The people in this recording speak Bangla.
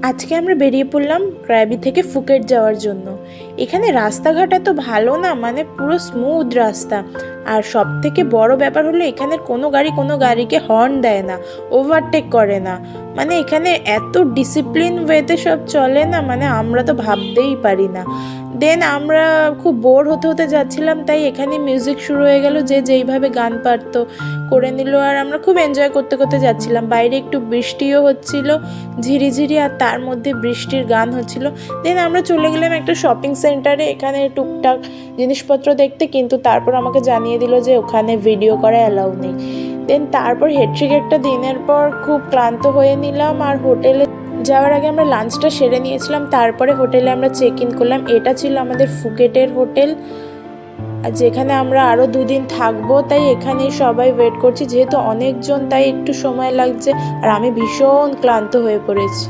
আজকে আমরা বেরিয়ে পড়লাম ক্রাবি থেকে ফুকেট যাওয়ার জন্য। এখানে রাস্তাঘাট এত ভালো না, মানে পুরো স্মুথ রাস্তা। আর সব থেকে বড় ব্যাপার হলো এখানের কোনো গাড়িকে হর্ন দেয় না, ওভারটেক করে না। মানে এখানে এত ডিসিপ্লিন ওয়েতে সব চলে না, মানে আমরা তো ভাবতেই পারি না। দেন আমরা খুব বোর হতে হতে যাচ্ছিলাম, তাই এখানে মিউজিক শুরু হয়ে গেল, যে যেইভাবে গান পারতো করে নিল। আর আমরা খুব এনজয় করতে করতে যাচ্ছিলাম। বাইরে একটু বৃষ্টিও হচ্ছিল ঝিরিঝিরি, আর তার মধ্যে বৃষ্টির গান হচ্ছিল। দেন আমরা চলে গেলাম একটা শপিং সেন্টারে, এখানে টুকটাক জিনিসপত্র দেখতে, কিন্তু তারপর আমাকে জানিয়ে দিল যে ওখানে ভিডিও করা অ্যালাউ নেই। দেন তারপর হেট্রিক একটা দিনের পর খুব ক্লান্ত হয়ে নিলাম, আর হোটেলে যাওয়ার আগে আমরা লাঞ্চটা সেরে নিয়েছিলাম। তারপরে হোটেলে আমরা চেক ইন করলাম। এটা ছিল আমাদের ফুকেটের হোটেল, আর যেখানে আমরা আরও 2 দিন থাকবো, তাই এখানেই সবাই ওয়েট করছি। যেহেতু অনেকজন, তাই একটু সময় লাগছে, আর আমি ভীষণ ক্লান্ত হয়ে পড়েছি।